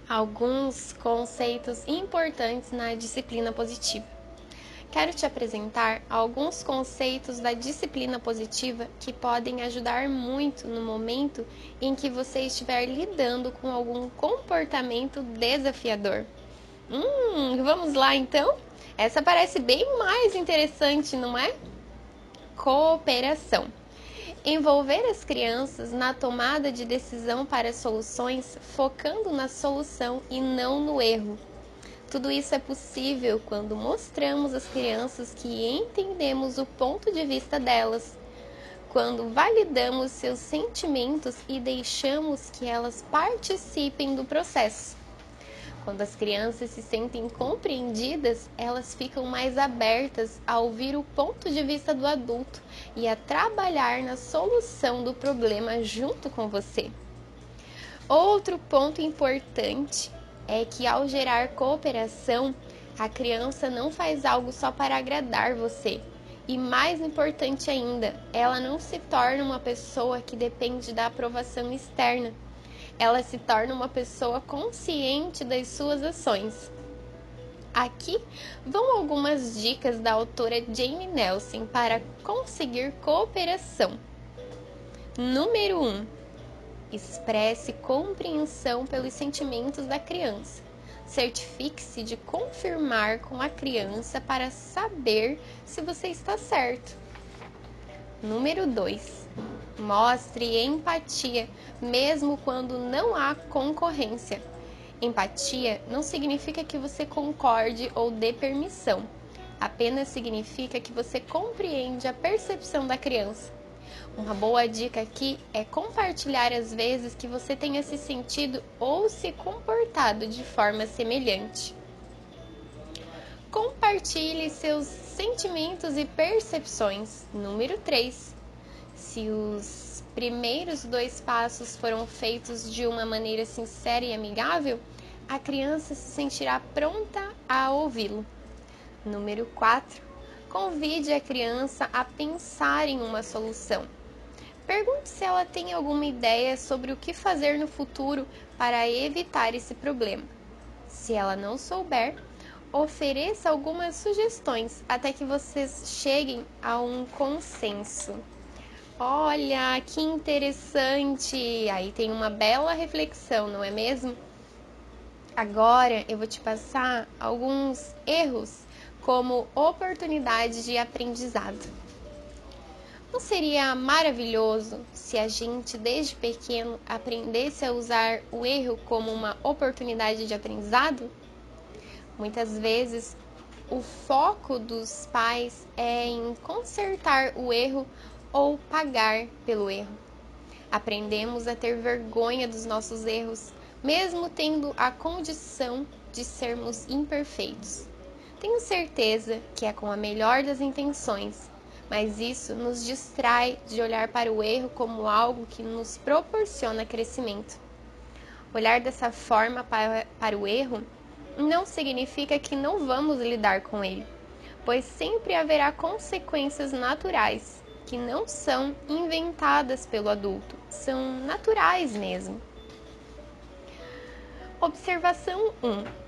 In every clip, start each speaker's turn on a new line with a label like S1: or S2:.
S1: Alguns conceitos importantes na disciplina positiva. Quero te apresentar alguns conceitos da disciplina positiva que podem ajudar muito no momento em que você estiver lidando com algum comportamento desafiador. Vamos lá então? Essa parece bem mais interessante, não é? Cooperação. Envolver as crianças na tomada de decisão para soluções, focando na solução e não no erro. Tudo isso é possível quando mostramos às crianças que entendemos o ponto de vista delas, quando validamos seus sentimentos e deixamos que elas participem do processo. Quando as crianças se sentem compreendidas, elas ficam mais abertas a ouvir o ponto de vista do adulto e a trabalhar na solução do problema junto com você. Outro ponto importante é que ao gerar cooperação, a criança não faz algo só para agradar você. E mais importante ainda, ela não se torna uma pessoa que depende da aprovação externa. Ela se torna uma pessoa consciente das suas ações. Aqui vão algumas dicas da autora Jane Nelson para conseguir cooperação. Número 1. Expresse compreensão pelos sentimentos da criança. Certifique-se de confirmar com a criança para saber se você está certo. Número 2. Mostre empatia, mesmo quando não há concorrência. Empatia não significa que você concorde ou dê permissão. Apenas significa que você compreende a percepção da criança. Uma boa dica aqui é compartilhar as vezes que você tenha se sentido ou se comportado de forma semelhante. Compartilhe seus sentimentos e percepções. Número 3. Se os primeiros 2 passos foram feitos de uma maneira sincera e amigável, a criança se sentirá pronta a ouvi-lo. Número 4. Convide a criança a pensar em uma solução. Pergunte se ela tem alguma ideia sobre o que fazer no futuro para evitar esse problema. Se ela não souber, ofereça algumas sugestões até que vocês cheguem a um consenso. Olha, que interessante! Aí tem uma bela reflexão, não é mesmo? Agora eu vou te passar alguns erros como oportunidade de aprendizado. Não seria maravilhoso se a gente, desde pequeno, aprendesse a usar o erro como uma oportunidade de aprendizado? Muitas vezes, o foco dos pais é em consertar o erro ou pagar pelo erro. Aprendemos a ter vergonha dos nossos erros, mesmo tendo a condição de sermos imperfeitos. Tenho certeza que é com a melhor das intenções, mas isso nos distrai de olhar para o erro como algo que nos proporciona crescimento. Olhar dessa forma para o erro não significa que não vamos lidar com ele, pois sempre haverá consequências naturais, que não são inventadas pelo adulto, são naturais mesmo. Observação 1.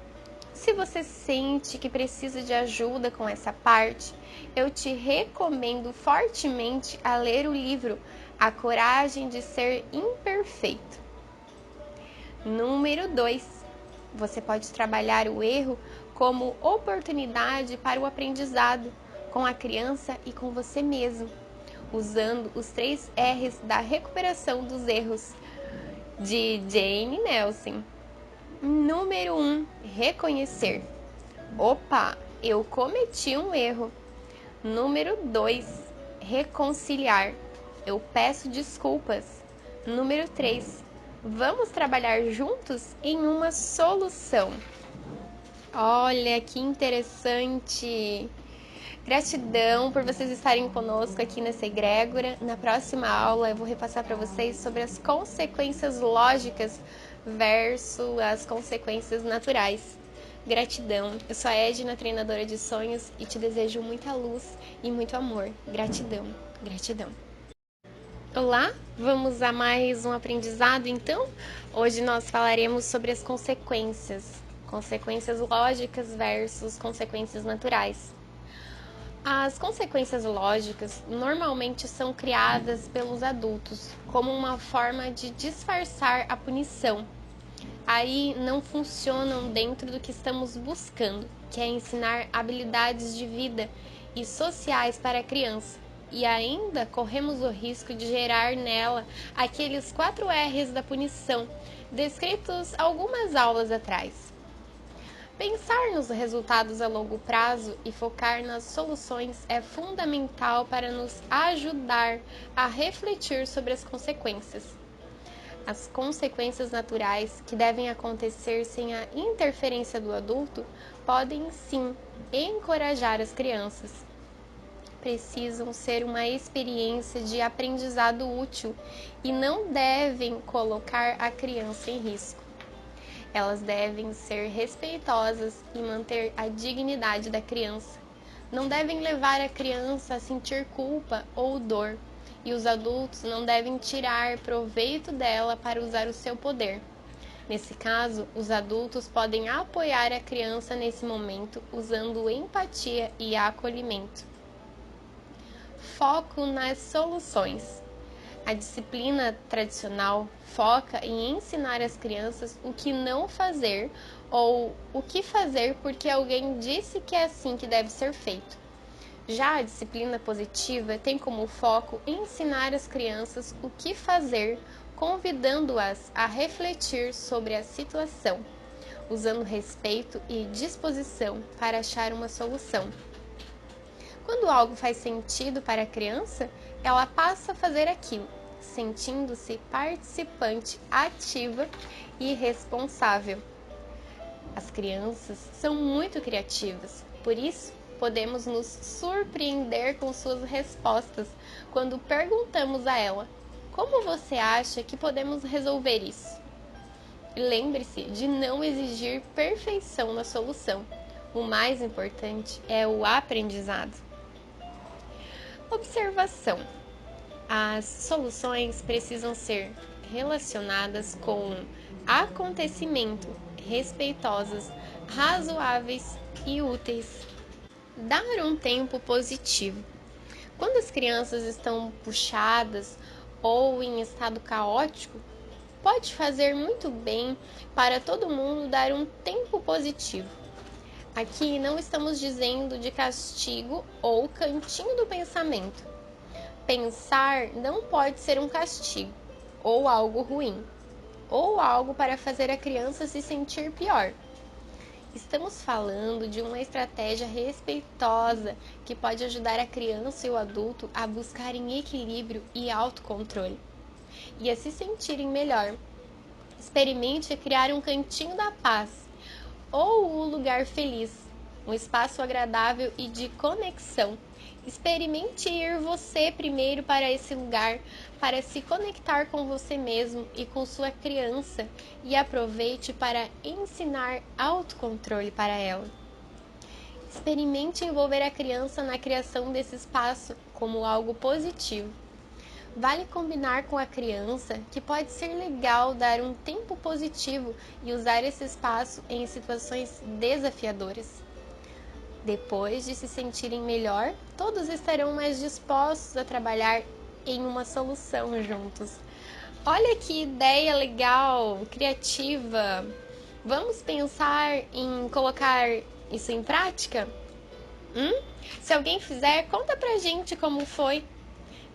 S1: Se você sente que precisa de ajuda com essa parte, eu te recomendo fortemente a ler o livro A Coragem de Ser Imperfeito. Número 2. Você pode trabalhar o erro como oportunidade para o aprendizado com a criança e com você mesmo, usando os 3 R's da recuperação dos erros, de Jane Nelson. Número 1. Reconhecer. Opa, eu cometi um erro. Número 2. Reconciliar. Eu peço desculpas. Número 3. Vamos trabalhar juntos em uma solução. Olha que interessante! Gratidão por vocês estarem conosco aqui nessa egrégora. Na próxima aula eu vou repassar para vocês sobre as consequências lógicas versus as consequências naturais. Gratidão. Eu sou a Edna, treinadora de sonhos, e te desejo muita luz e muito amor. Gratidão. Gratidão. Olá, vamos a mais um aprendizado então? Hoje nós falaremos sobre as consequências. Consequências lógicas versus consequências naturais. As consequências lógicas normalmente são criadas pelos adultos como uma forma de disfarçar a punição. Aí não funcionam dentro do que estamos buscando, que é ensinar habilidades de vida e sociais para a criança. E ainda corremos o risco de gerar nela aqueles 4 R's da punição, descritos algumas aulas atrás. Pensar nos resultados a longo prazo e focar nas soluções é fundamental para nos ajudar a refletir sobre as consequências. As consequências naturais, que devem acontecer sem a interferência do adulto, podem sim encorajar as crianças. Precisam ser uma experiência de aprendizado útil e não devem colocar a criança em risco. Elas devem ser respeitosas e manter a dignidade da criança. Não devem levar a criança a sentir culpa ou dor, e os adultos não devem tirar proveito dela para usar o seu poder. Nesse caso, os adultos podem apoiar a criança nesse momento usando empatia e acolhimento. Foco nas soluções. A disciplina tradicional foca em ensinar às crianças o que não fazer ou o que fazer porque alguém disse que é assim que deve ser feito. Já a disciplina positiva tem como foco ensinar as crianças o que fazer, convidando-as a refletir sobre a situação, usando respeito e disposição para achar uma solução. Quando algo faz sentido para a criança, ela passa a fazer aquilo, sentindo-se participante ativa e responsável. As crianças são muito criativas, por isso podemos nos surpreender com suas respostas quando perguntamos a ela: como você acha que podemos resolver isso? E lembre-se de não exigir perfeição na solução. O mais importante é o aprendizado. Observação. As soluções precisam ser relacionadas com acontecimento, respeitosas, razoáveis e úteis. Dar um tempo positivo. Quando as crianças estão puxadas ou em estado caótico, pode fazer muito bem para todo mundo dar um tempo positivo. Aqui não estamos dizendo de castigo ou cantinho do pensamento. Pensar não pode ser um castigo, ou algo ruim, ou algo para fazer a criança se sentir pior. Estamos falando de uma estratégia respeitosa que pode ajudar a criança e o adulto a buscarem equilíbrio e autocontrole e a se sentirem melhor. Experimente criar um cantinho da paz ou o lugar feliz, um espaço agradável e de conexão. Experimente ir você primeiro para esse lugar para se conectar com você mesmo e com sua criança e aproveite para ensinar autocontrole para ela. Experimente envolver a criança na criação desse espaço como algo positivo. Vale combinar com a criança que pode ser legal dar um tempo positivo e usar esse espaço em situações desafiadoras. Depois de se sentirem melhor, todos estarão mais dispostos a trabalhar em uma solução juntos. Olha que ideia legal, criativa! Vamos pensar em colocar isso em prática? Se alguém fizer, conta pra gente como foi.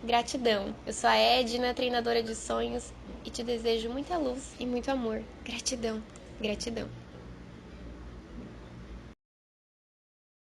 S1: Gratidão. Eu sou a Edna, treinadora de sonhos, e te desejo muita luz e muito amor. Gratidão, gratidão.